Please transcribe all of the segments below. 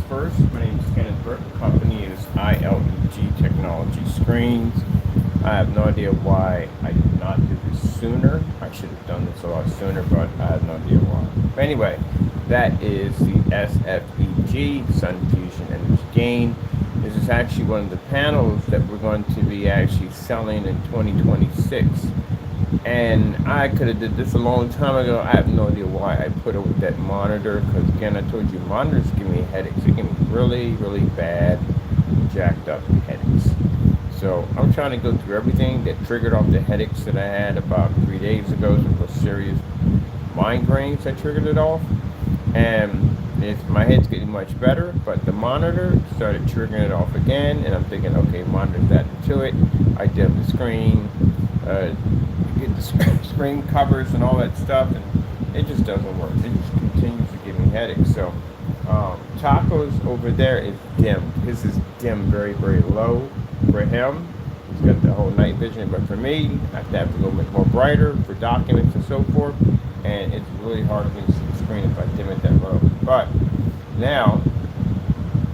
first. My name is Kenneth Burke. The company is ILEG Technology Screens. I have no idea why I did not do this sooner. I should have done this a lot sooner, but I have no idea why. But anyway, that is the SFEG, Sun Fusion Energy Gain. This is actually one of the panels that we're going to be actually selling in 2026. And I could have did this a long time ago. I have no idea why I put it with that monitor, because again, I told you monitors give me headaches. They give me really, really bad, jacked up headaches. So I'm trying to go through everything that triggered off the headaches that I had about 3 days ago. Some real serious migraines that triggered it off. And my head's getting much better, but the monitor started triggering it off again. And I'm thinking, okay, monitor's added to it. I dim the screen. Get the screen covers and all that stuff, and it just doesn't work. It just continues to give me headaches. So Taco's over there is dim. His is dim very, very low for him. He's got the whole night vision, but for me, I have to have it a little bit more brighter for documents and so forth, and it's really hard for me to see the screen if I dim it that low. But now,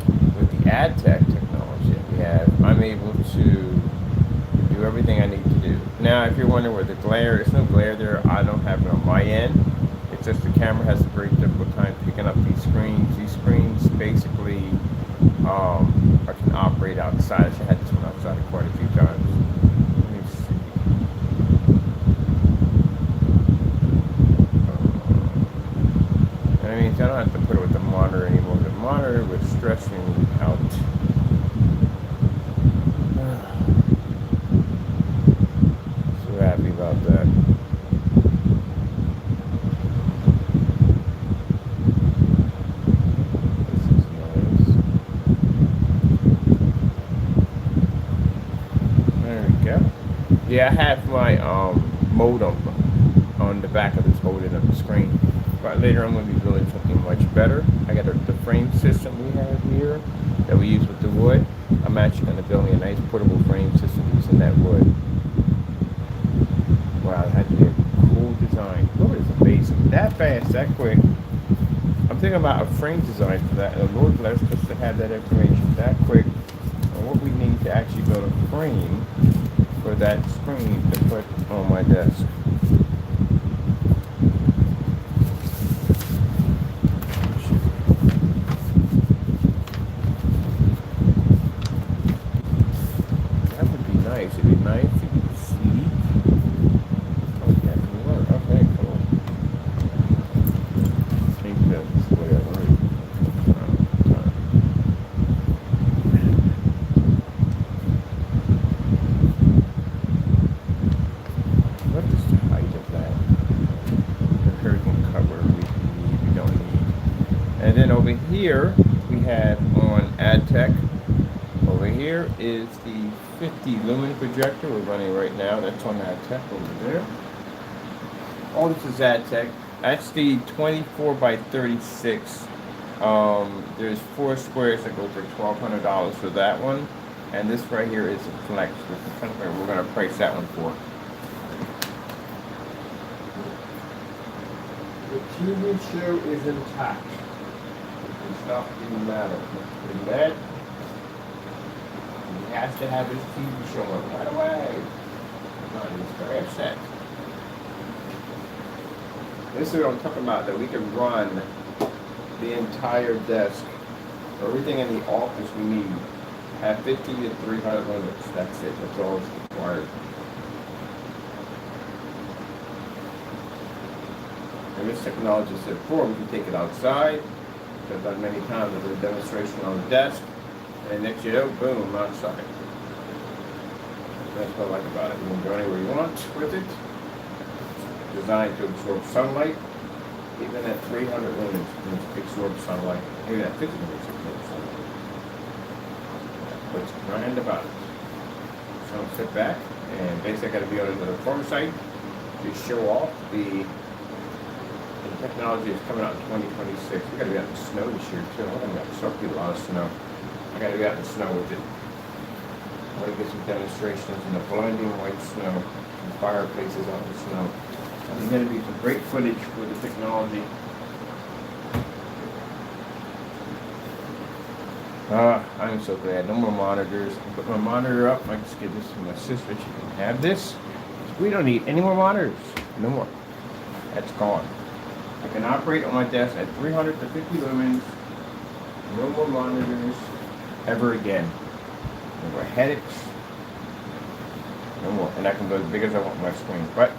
with the AdTech technology that we have, I'm able to do everything I need to do. Now, if you're wondering where the glare, there's no glare there. I don't have it on my end. It's just the camera has a very difficult time picking up these screens. These screens basically I can operate outside. I had this one outside quite a few times. Let me see. I mean, I don't have to put it with the monitor anymore. The monitor was stressing me out. So happy about that. This is nice. There we go. Yeah, I have my modem on the back of this holding up the screen. But later I'm going to be building something much better. I got the frame system we have here that we use with the wood. I'm actually going to build me a nice portable frame system using that wood. Wow, that had to be a cool design. Lord, it's amazing. That fast, that quick. I'm thinking about a frame design for that. And Lord bless us to have that information that quick. And what we need to actually build a frame for that screen to put on my desk. That would be nice. It'd be nice to be sleek. Oh, yeah, it can work. Okay, cool. I think that's the way I learned. What is the height of that? The curtain cover we don't need. And then over here, we have on AdTech. Over here is the 50 lumen projector we're running right now. That's on AdTech over there. All this is AdTech. That's the 24 by 36. There's 4 squares that go for $1,200 for that one. And this right here is a flex. We're going to price that one for. The TV show is intact. It's not getting matter. Pretty bad. He has to have his TV show on right away. He's very upset. This is what I'm talking about, that we can run the entire desk. Everything in the office we need. Have 50 to 300 limits. That's it. That's all it's required. And this technology said before, we can take it outside. I've done many times. I did a demonstration on the desk. And next you know, boom, outside. That's what I like about it. You can go anywhere you want with it. Designed to absorb sunlight. Even at 300 lumens, it absorbs sunlight. Even at 50 lumens, it absorbs sunlight. What's grand about it? So I'm sit back, and basically I got to be on the form site to show off the technology that's coming out in 2026. We got to be out in the snow this year too. I think that's a lot of snow. I got to be out in the snow with it. I want to get some demonstrations in the blinding white snow, some fireplaces out in the snow. There's going to be some great footage with the technology. I'm so glad. No more monitors. I put my monitor up. I just give this to my sister. She can have this. We don't need any more monitors. No more. That's gone. I can operate on my desk at 350 lumens. No more monitors ever again. No more headaches. No more. And I can go as big as I want my screen. But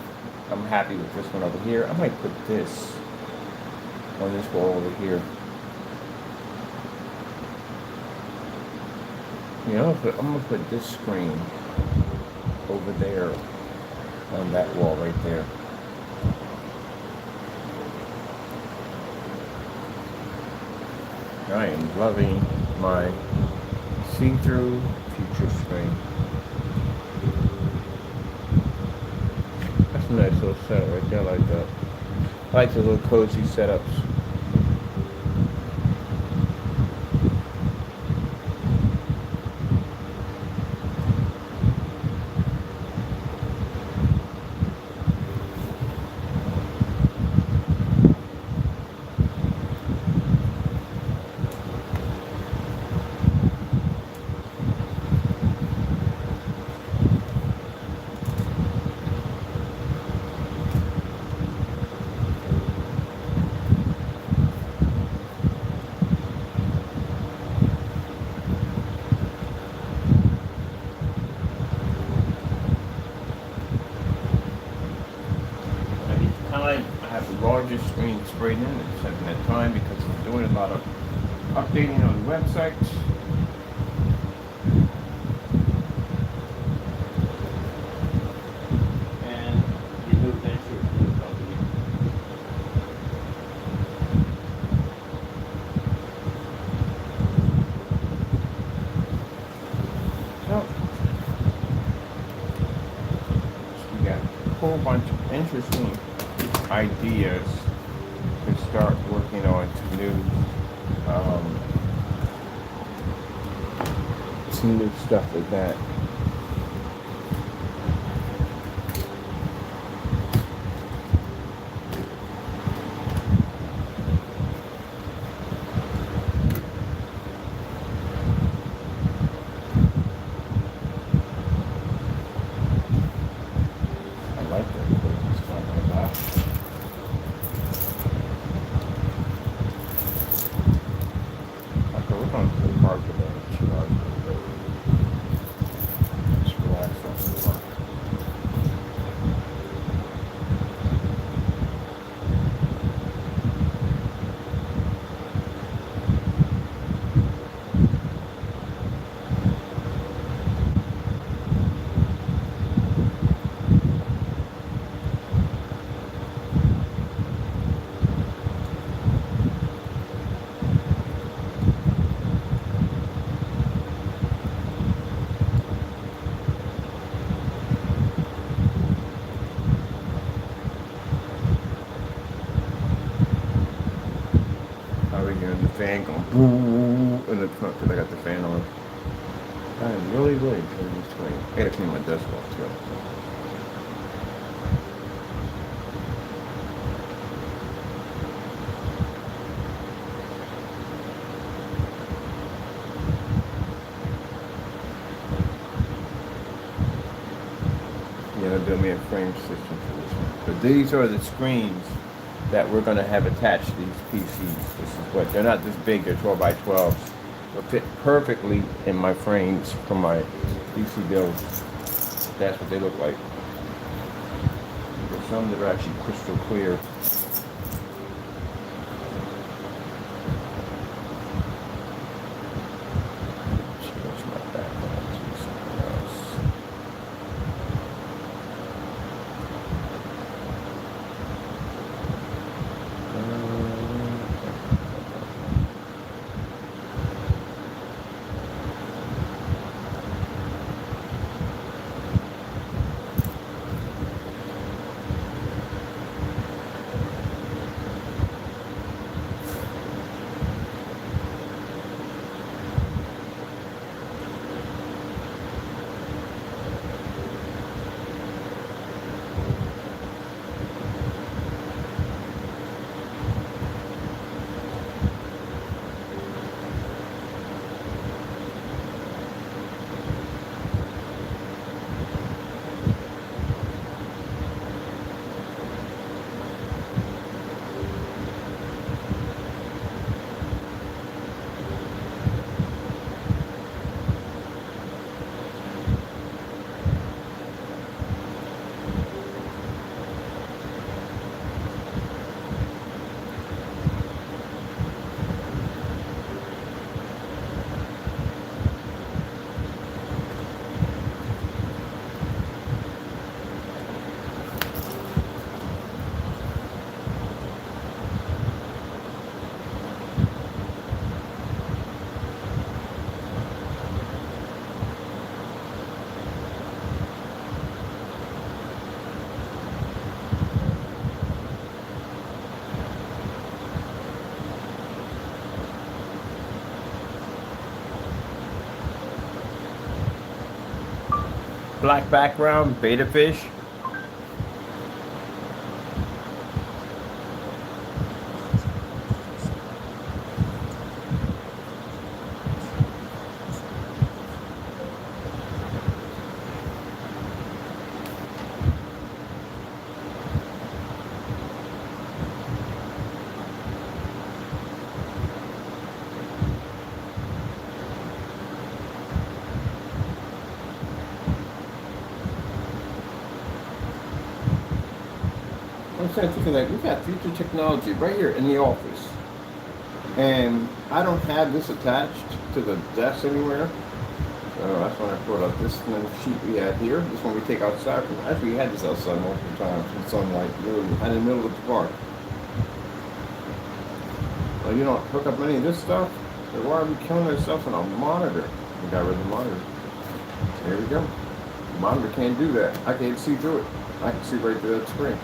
I'm happy with this one over here. I might put this on this wall over here. You know, I'm gonna put this screen over there on that wall right there. I am loving my see-through future screen. That's a nice little setup right there. I like that. I like the little cozy setups. I have the largest screen sprayed in at 7 at a time because I'm doing a lot of updating on the website. And the new venture with the company. So we got a whole bunch of interesting ideas to start working on some new stuff like that. I like that. It's fun like that. Okay, we're going to the park today. Just relax on the park. The fan going boo in the front because I got the fan on. I am really enjoying this screen. I gotta clean my desk off too. Yeah, they'll build me a frame system for this one. But these are the screens that we're going to have attached to these PCs. This is what, they're not this big, they're 12 by 12s. They'll fit perfectly in my frames for my PC builds. That's what they look like. There's some that are actually crystal clear. Change my background to something else. black background, beta fish. I'm saying, thinking like we've got future technology right here in the office, and I don't have this attached to the desk anywhere. So that's when I brought up this little sheet we had here. This one we take outside. Actually, we had this outside multiple times in sunlight, literally in the middle of the park. Well, you don't hook up any of this stuff. So why are we killing ourselves on a monitor? We got rid of the monitor. There we go. The monitor can't do that. I can't see through it. I can see right through that screen.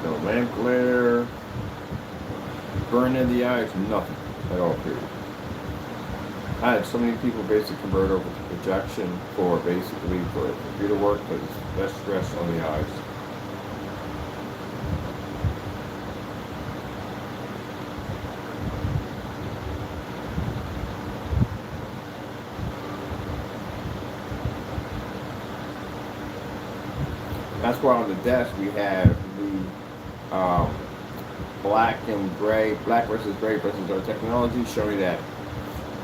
No lamp glare, burn in the eyes, nothing at all, period. I had so many people basically convert over to projection for computer work, but it's less stress on the eyes. That's why on the desk we have the black and gray, black versus gray versus our technology, showing that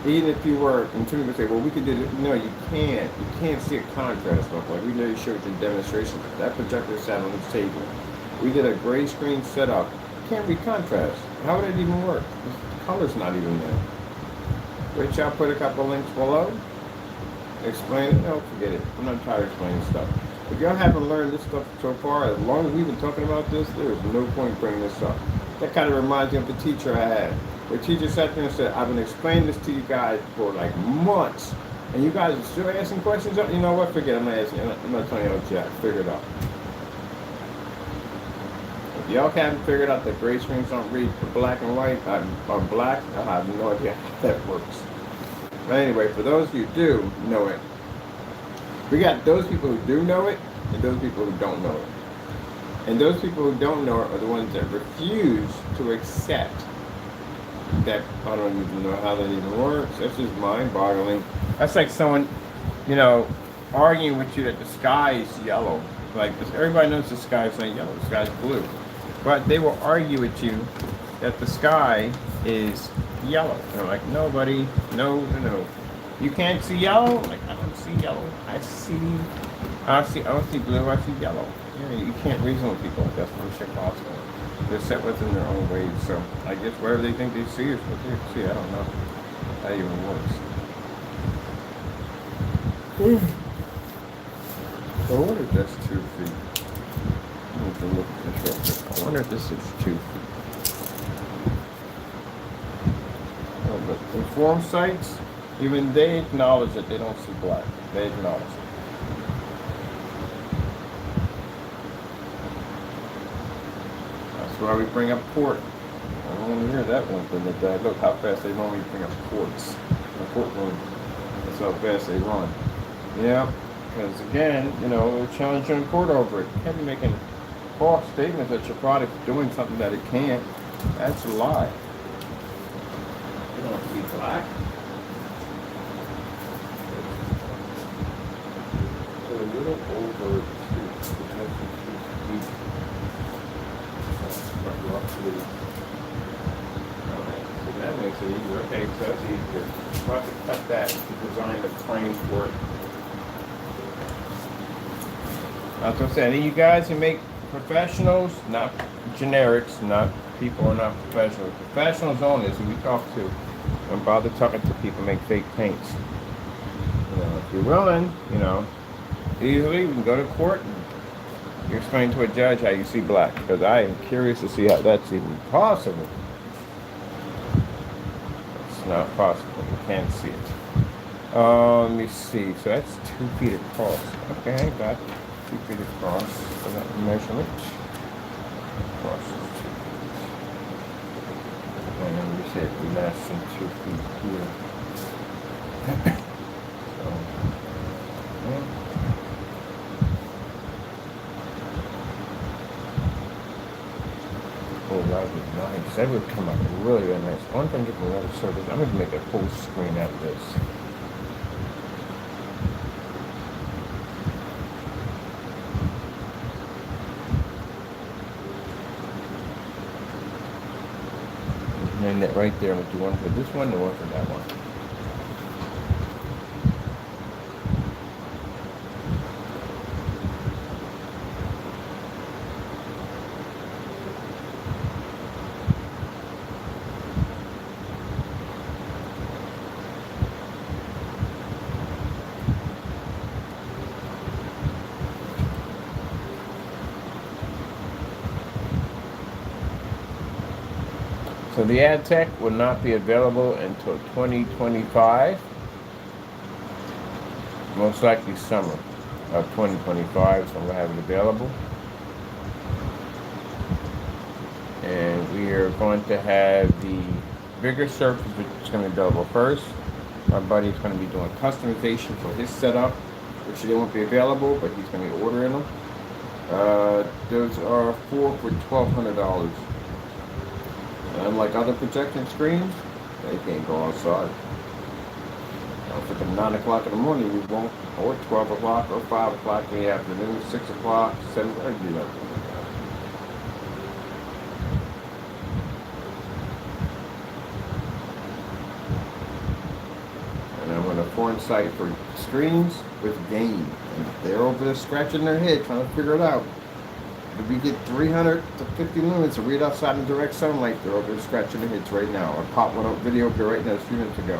even if you were, and some people say, well, we could do this. No, you can't. You can't see a contrast look like we literally showed you in demonstration. That projector sat on this table. We did a gray screen setup. Can't read contrast. How would it even work? The color's not even there. Which I'll put a couple links below. Explain it. No, forget it. I'm not tired of explaining stuff. If y'all haven't learned this stuff so far, as long as we've been talking about this, there is no point bringing this up. That kind of reminds me of the teacher I had. The teacher sat there and said, I've been explaining this to you guys for like months, and you guys are still asking questions? You know what? Forget it. I'm not asking. I'm not telling you jack. Figure it out. If y'all haven't figured out that gray screens don't read for black and white, on black, I have no idea how that works. But anyway, for those of you who do know it, we got those people who do know it, and those people who don't know it. And those people who don't know it are the ones that refuse to accept that. I don't even know how that even works. That's just mind-boggling. That's like someone, arguing with you that the sky is yellow. Like, everybody knows the sky is not yellow, the sky is blue. But they will argue with you that the sky is yellow. And they're like, no, buddy, no. You can't see yellow? Like, I don't see yellow. I don't see blue, I see yellow. You can't reason with people like that. That's for sure possible. They're set within their own ways. So I guess whatever they think they see is what they see. I don't know how that even works. So I wonder if that's 2 feet. I need to look at this. I wonder if this is 2 feet. Oh, but inform sites, even they acknowledge that they don't see black. They acknowledge it. That's why we bring up port. I don't want to hear that one thing. That look how fast they run when you bring up ports. The port run. That's how fast they run. Yeah, because again, they're challenging in court over it. You can't be making false statements that your product's doing something that it can't. That's a lie. You don't have to be black. So a little over 2. Roughly. So that makes it easier. Okay, so that's easier. We'll have to cut that to design the frame for it. That's what I'm saying. You guys who make professionals, not generics, not people who are not professionals. Professionals only is who we talk to. Don't bother talking to people who make fake paints. If you're willing, easily we can go to court and you explain to a judge how you see black. Because I am curious to see how that's even possible. It's not possible. You can't see it. Let me see. So that's 2 feet across. Okay, I got 2 feet across for that measurement. across the two feet. And then we said less than 2 feet here. So, yeah. Oh, that would be nice. That would come out really, really nice. One thing you can really service. I'm going to make a full screen out of this. And that right there, I'm going to do one for this one and one for that one. So the ad tech will not be available until 2025, most likely summer of 2025, so I'm going to have it available. And we are going to have the bigger surface, which is going to be available first. My buddy's going to be doing customization for his setup, which they won't be available, but he's going to be ordering them. Those are 4 for $1,200. Unlike other projection screens, they can't go outside. If it's 9 o'clock in the morning, we won't, or 12 o'clock, or 5 o'clock in the afternoon, 6 o'clock, 7 o'clock, do that. And I'm going to foreign site for screens with game. And they're over there scratching their head trying to figure it out. If we get 300 to 50 lumens to read outside in direct sunlight, they're over there scratching their heads right now. I popped one up video up here right now a few minutes ago.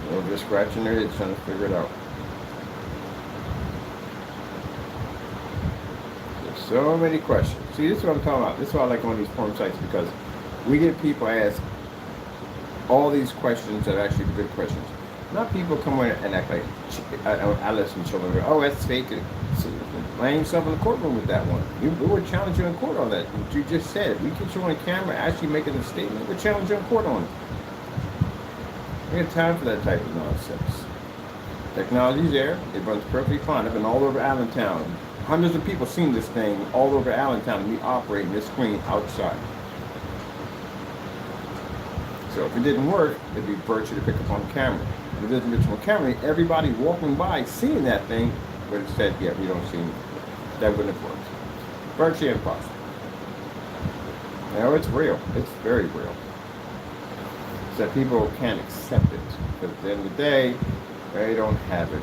They're over there scratching their heads trying to figure it out. There's so many questions. See, this is what I'm talking about. This is why I like on these forum sites, because we get people ask all these questions that are actually good questions. Not people come in and act like I listen to children go, oh, that's fake. Laying yourself in the courtroom with that one. We were challenging in court on that. What you just said. We get you on camera actually making a statement. We're challenging in court on it. We have time for that type of nonsense. Technology's there. It runs perfectly fine. I've been all over Allentown. Hundreds of people seen this thing all over Allentown. Me operating this screen outside. So if it didn't work, it'd be virtually to pick up on camera. If it doesn't pick up on camera, everybody walking by seeing that thing would have said, yeah, we don't see anything. That wouldn't have worked. Virtually impossible. Now it's real. It's very real. It's that people can't accept it. But at the end of the day, they don't have it.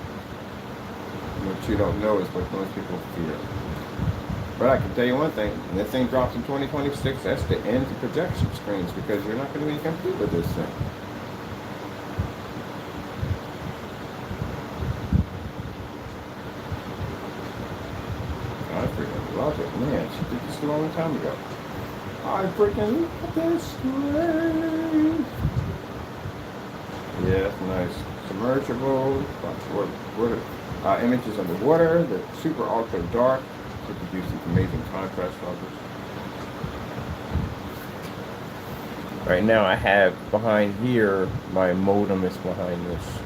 What you don't know is what most people fear. But I can tell you one thing, when this thing drops in 2026, that's the end of projection screens, because you're not going to be complete with this thing. I freaking love it. Man, she did this a long time ago. I freaking love this screen. Yeah, that's nice. Submersible, images underwater, the super ultra dark. To produce these amazing contrast levels. Right now I have behind here, my modem is behind this.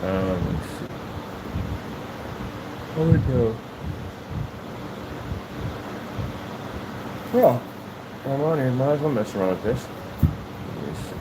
Let's see. Oh no. Well, I'm on here. Might as well mess around with this. Let me see.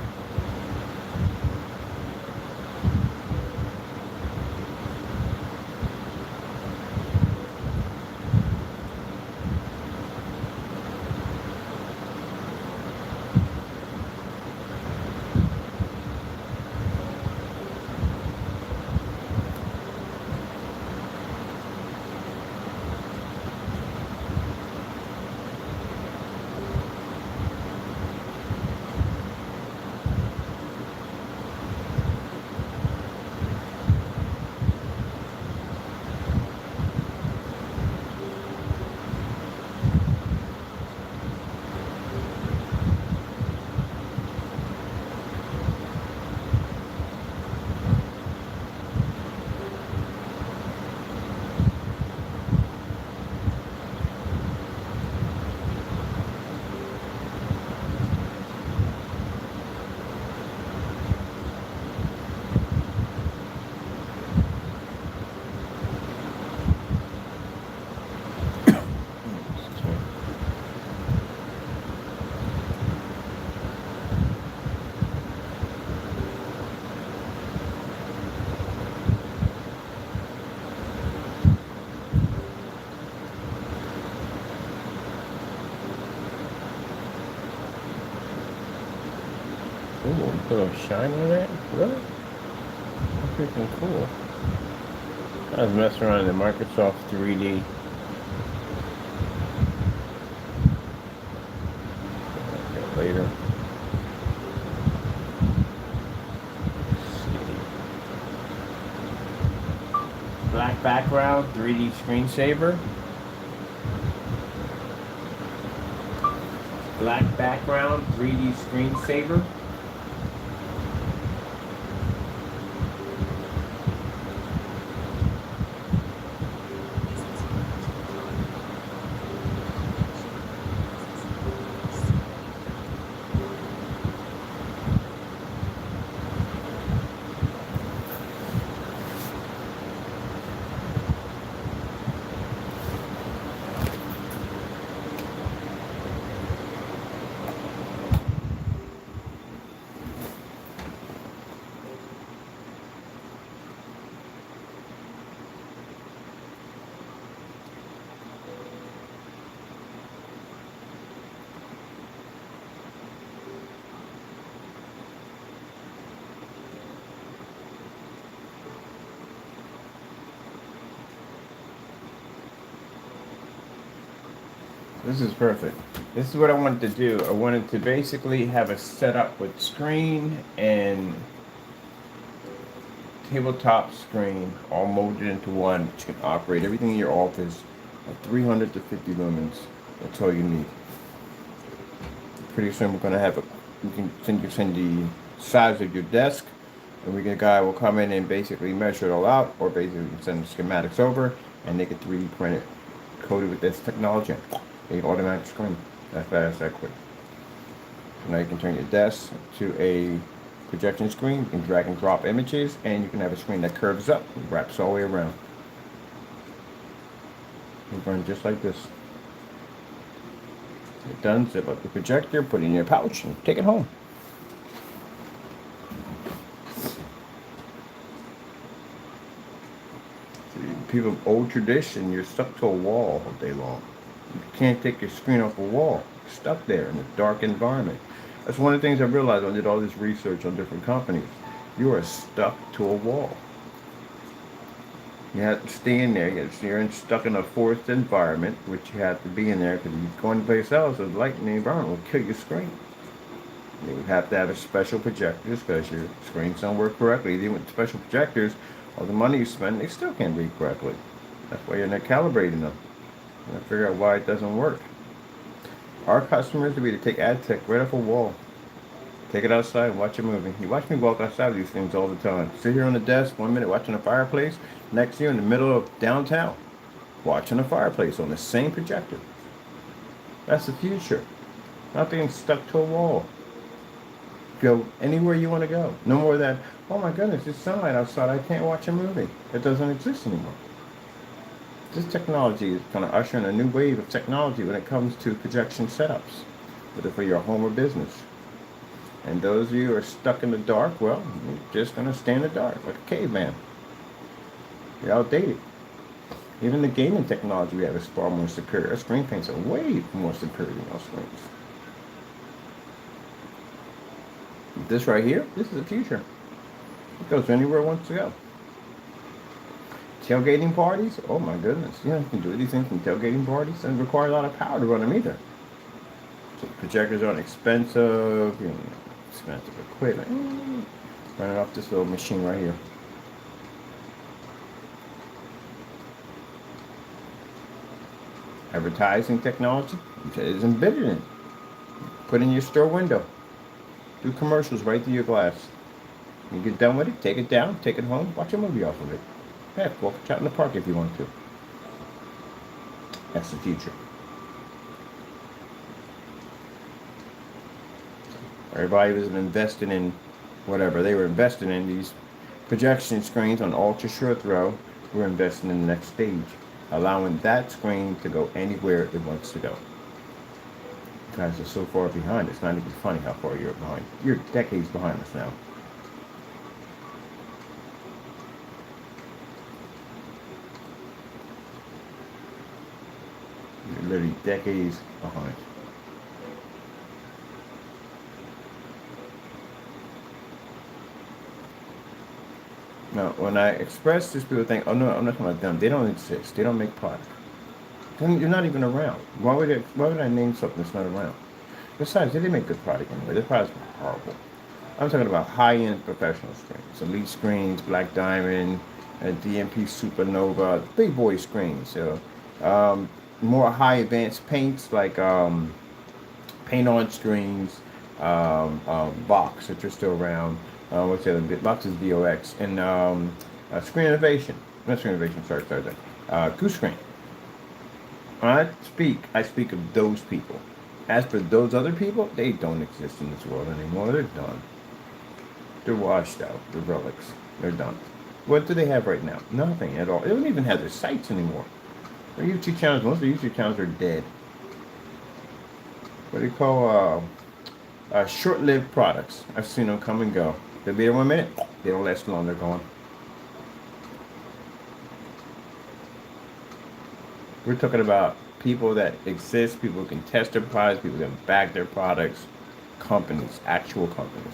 Ooh, put a shine on that? Really? That's freaking cool. I was messing around in the Microsoft 3D later. Black background, 3D screensaver. Black background, 3D screensaver. This is perfect. This is what I wanted to do. I wanted to basically have a setup with screen and tabletop screen all molded into one, which can operate everything in your office at 300 to 50 lumens. That's all you need. Pretty soon we're gonna have a. We can send the size of your desk, and a guy will come in and basically measure it all out, or basically send the schematics over, and they can 3D print it, coated with this technology. A automatic screen. That fast, that quick. Now you can turn your desk to a projection screen. You can drag and drop images, and you can have a screen that curves up and wraps all the way around. You run just like this. You're done. Zip up the projector, put it in your pouch, and take it home. People of old tradition, you're stuck to a wall all day long. You can't take your screen off a wall. You're stuck there in a dark environment. That's one of the things I realized when I did all this research on different companies. You are stuck to a wall. You have to stay in there. You're stuck in a forced environment, which you have to be in there because if you go anyplace else, the light in the environment will kill your screen. You have to have a special projectors because your screens don't work correctly. Even with special projectors, all the money you spend, they still can't read correctly. That's why you're not calibrating them. And I figure out why it doesn't work. Our customers will be to take AdTech right off a wall. Take it outside and watch a movie. You watch me walk outside with these things all the time. Sit here on the desk 1 minute watching a fireplace. Next to you in the middle of downtown, watching a fireplace on the same projector. That's the future. Not being stuck to a wall. Go anywhere you want to go. No more that, oh my goodness, it's sunlight outside, I can't watch a movie. It doesn't exist anymore. This technology is going to usher in a new wave of technology when it comes to projection setups, whether for your home or business. And those of you who are stuck in the dark, well, you're just going to stay in the dark like a caveman. You're outdated. Even the gaming technology we have is far more superior. Our screen paints are way more superior than our screens. This right here, this is the future. It goes anywhere it wants to go. Tailgating parties, oh my goodness. You can do these things from tailgating parties. It doesn't require a lot of power to run them either. So projectors aren't expensive, expensive equipment. Running off this little machine right here. Advertising technology is embedded in it. Put in your store window. Do commercials right through your glass. When you get done with it, take it down, take it home, watch a movie off of it. Heck, walk out in the park if you want to. That's the future. Everybody was investing in whatever. They were investing in these projection screens on ultra short throw. We're investing in the next stage, allowing that screen to go anywhere it wants to go. You guys are so far behind, it's not even funny how far you're behind. You're decades behind us now. You're literally decades behind. Now, when I express this, people think, oh no, I'm not talking about them. They don't exist. They don't make product. You're not even around. Why would I name something that's not around? Besides, they didn't make good product anyway. Their products were horrible. I'm talking about high-end professional screens, Elite screens, Black Diamond, DMP Supernova, big boy screens. So, more high advanced paints like paint on screens, Box that are still around. What's the other? Box is VOX and Screen Innovation. Not Screen Innovation. Sorry. Goose Screen. When I speak of those people. As for those other people, they don't exist in this world anymore. They're done. They're washed out. They're relics. They're done. What do they have right now? Nothing at all. They don't even have their sites anymore. Their YouTube channels, most of the YouTube channels are dead. What do you call short-lived products? I've seen them come and go. They'll be there 1 minute. They don't last long. They're gone. We're talking about people that exist, people who can test their products, people who can back their products, companies, actual companies.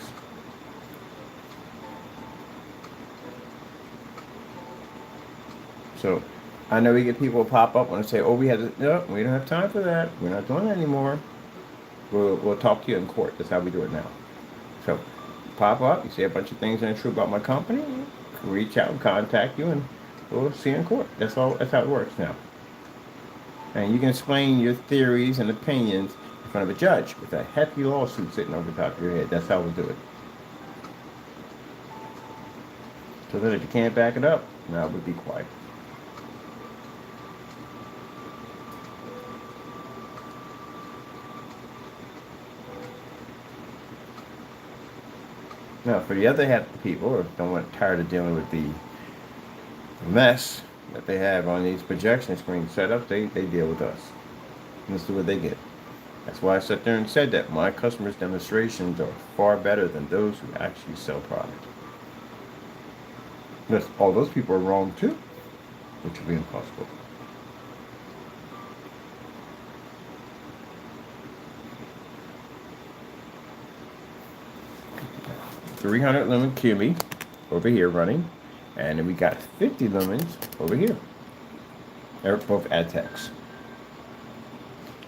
So I know we get people pop up and say, oh, we had to, no, we don't have time for that. We're not doing that anymore. We'll talk to you in court. That's how we do it now. So pop up, you say a bunch of things that are true about my company, reach out and contact you, and we'll see you in court. That's how it works now. And you can explain your theories and opinions in front of a judge with a hefty lawsuit sitting over the top of your head. That's how we'll do it. So that if you can't back it up, now we'll be quiet. Now, for the other half of the people who don't want tired of dealing with the mess that they have on these projection screen setups, they deal with us. And this is what they get. That's why I sat there and said that my customers' demonstrations are far better than those who actually sell product. Because all those people are wrong too, which would be impossible. $300 lumen QB over here running, and then we got 50 lumens over here. They're both Adtex.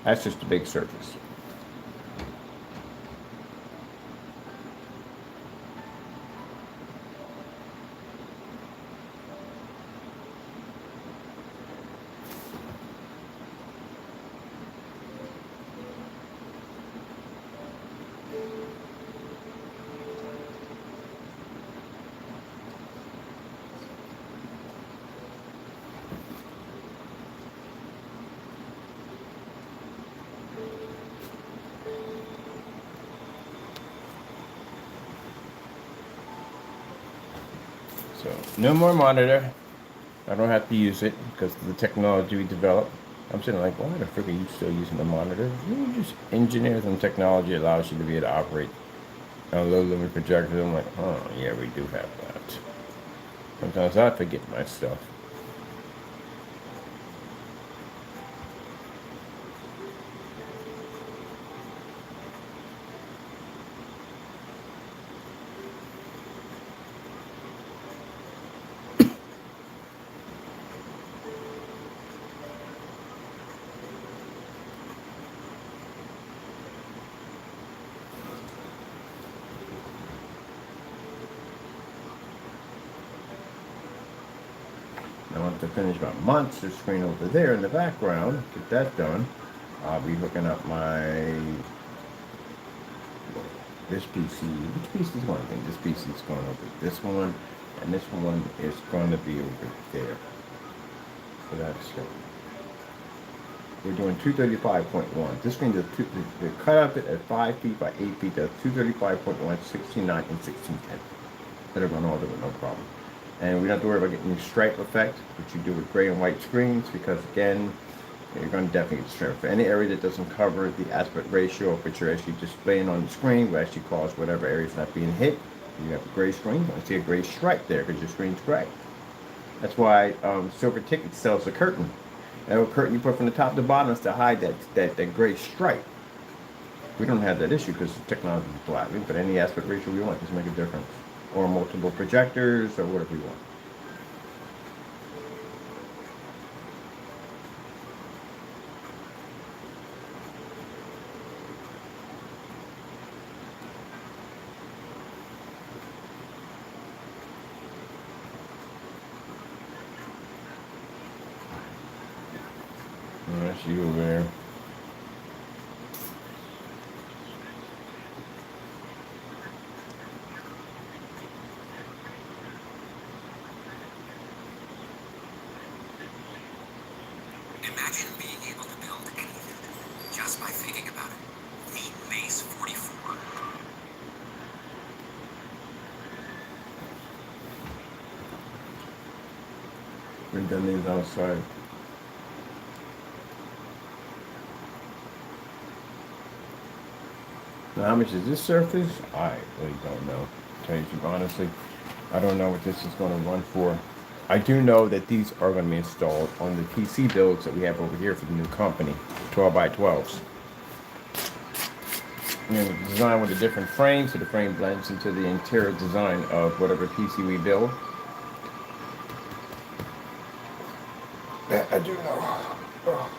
That's just a big surface. So no more monitor. I don't have to use it because of the technology we developed. I'm sitting like, why the frick are you still using the monitor? You just engineer some technology that allows you to be able to operate on a low lumen projector. I'm like, oh yeah, we do have that. Sometimes I forget my stuff. I want to finish my monster screen over there in the background. Get that done. I'll be hooking up this PC. Which PC is going? I think this PC is going over this one, and this one is going to be over there. So that's it. We're doing 235.1. This screen does the cut of it at 5 feet by 8 feet. Does 235.1, 16.9, and 16.10. That'll run all the way, no problem. And we don't have to worry about getting the stripe effect, which you do with gray and white screens, because again, you're going to definitely get stripe. For any area that doesn't cover the aspect ratio of what you're actually displaying on the screen, will actually cause whatever area is not being hit. You have a gray screen, you see a gray stripe there because your screen's gray. That's why Silver Ticket sells a curtain. That little curtain you put from the top to bottom is to hide that gray stripe. We don't have that issue because the technology is black. We can put any aspect ratio we want, just make a difference. or multiple projectors or whatever you want. And that's you over there. Imagine being able to build anything just by thinking about it. Meet Mace 44. We've done these outside. Now, how much is this surface? I really don't know. To tell you honestly, I don't know what this is going to run for. I do know that these are going to be installed on the PC builds that we have over here for the new company, 12 by 12s. Designed with a different frame, so the frame blends into the interior design of whatever PC we build. That I do know. Oh.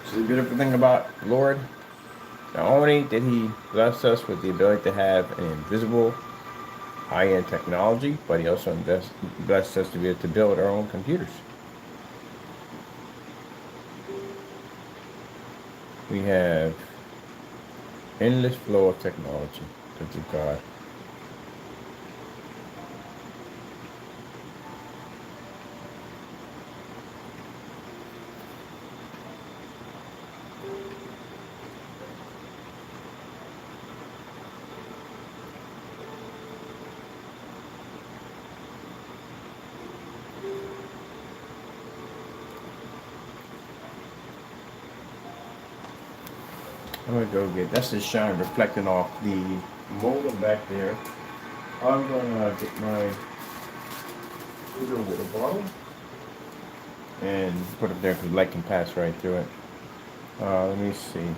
So the beautiful thing about Lord, not only did he bless us with the ability to have an invisible high-end technology, but he also blessed us to be able to build our own computers. We have endless flow of technology. Thank you, God. I'm gonna go get, that's the shine reflecting off the modem back there. I'm gonna get my little water bottle and put it there because light can pass right through it. Let me see.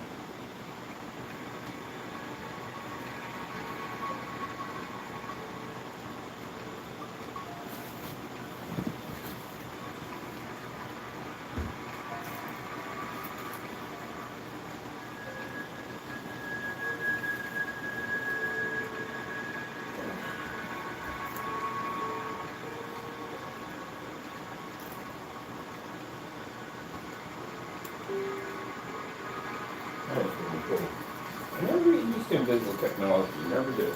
That's really cool. I never used invisible technology, never did.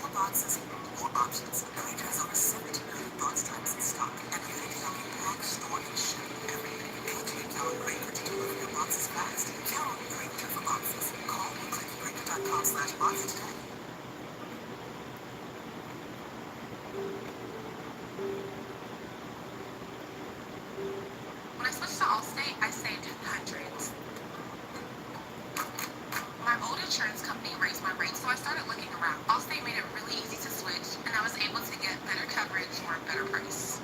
More boxes, more options. Grainger has over 70 million box types in stock, and you can help you pack, store, and ship everything. Click and count on Grainger to deliver your boxes fast. Count on Grainger for boxes. Call or click Grainger.com/boxes today. When I switched to Allstate, I saved hundreds. My old insurance company raised my rates, so I started looking around. Allstate made it really easy to switch, and I was able to get better coverage for a better price.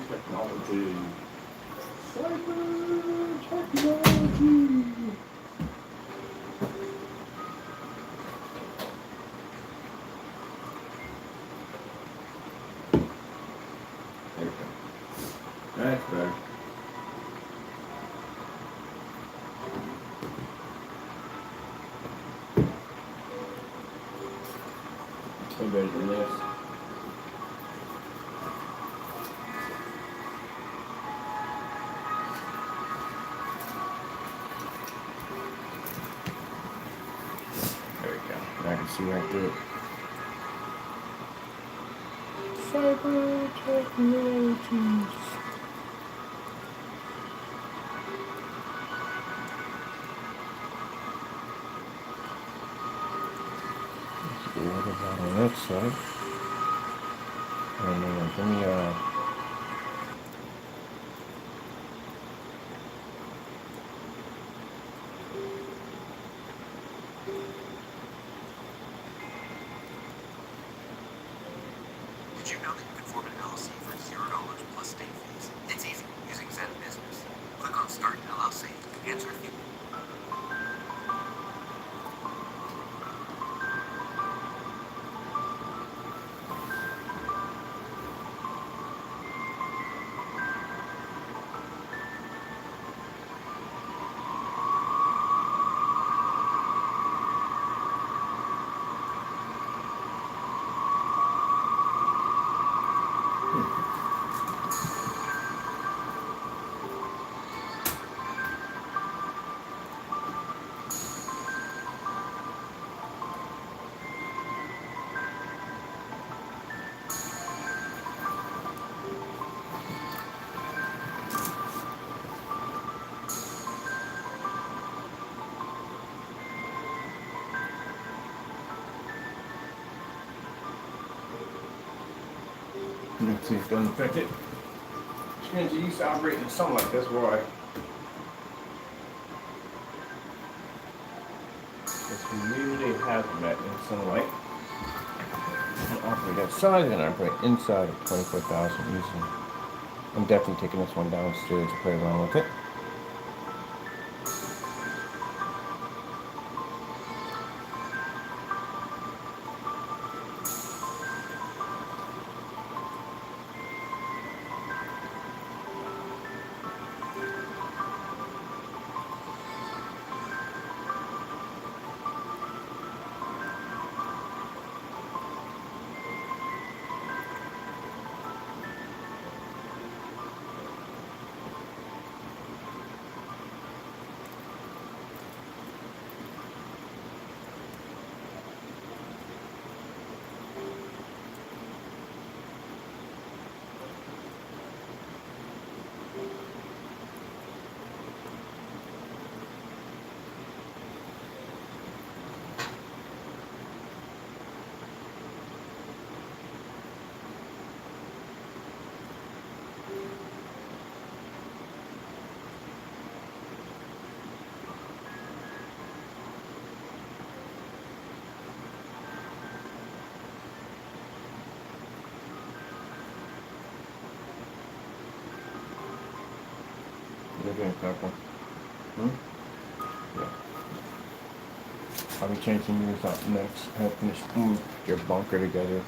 technology. Cyber technology. There we go. That's better. Way better than this. There we go. Now I can see right through it. Cyber technologies. What about on that side? And then give me Did you know that you can form an LLC for $0 plus state fees? It's easy using Zen Business. Click on Start LLC, answer a few. let's see if it doesn't affect it. Screens are used to operate in sunlight, that's why. Because we usually have that in sunlight. And operate outside and operate inside of 24,000 using. I'm definitely taking this one downstairs to play around with it. You're doing purple. Yeah. I'll be changing yours up next. I'll finish your bunker together.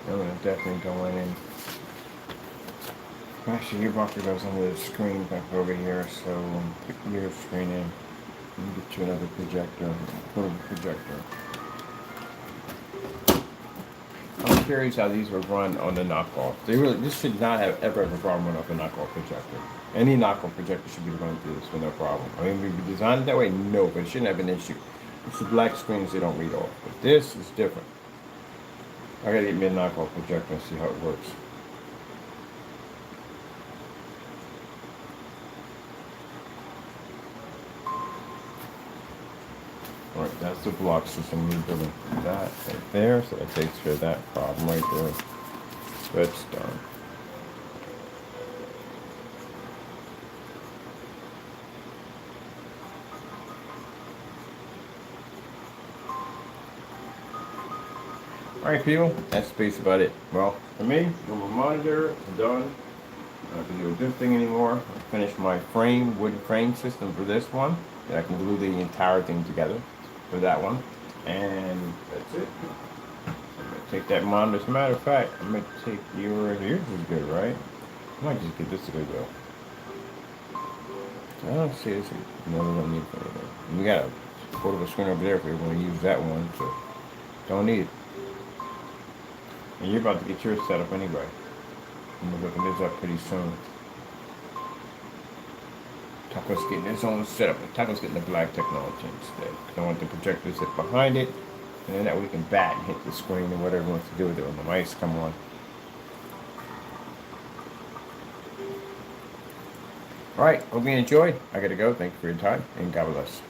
I'm gonna definitely go in and actually your bunker goes under the screen back over here, so put your screen in and get you another projector, portable projector. I'm curious how these were run on the knockoff. This should not have ever a problem off a knockoff projector. Any knockoff projector should be running through this with no problem. I mean, we designed it that way, no, but it shouldn't have an issue. It's the black screens they don't read off. But this is different. I gotta get me a knockoff projector and see how it works. Alright, that's the block system we're building. That right there, so that takes care of that problem right there. That's done. Alright people, that's basically about it. Well, for me, normal monitor, done. I can do this thing anymore. I finished my frame, wood frame system for this one. That I can glue the entire thing together for that one. And that's it. I'm gonna take that monitor. As a matter of fact, I'm gonna take yours. Yours is good, right? I might just get this to go. I don't see this. No, we don't need it for anything. We got a portable screen over there if we want to use that one, so don't need it. And you're about to get yours set up anyway. I'm gonna look this up pretty soon. Taco's getting his own setup. Taco's getting the black technology instead. I want the projector to sit behind it, and then that way we can bat and hit the screen and whatever he wants to do with it when the mics come on. Alright, hope you enjoyed. I gotta go. Thank you for your time, and God bless.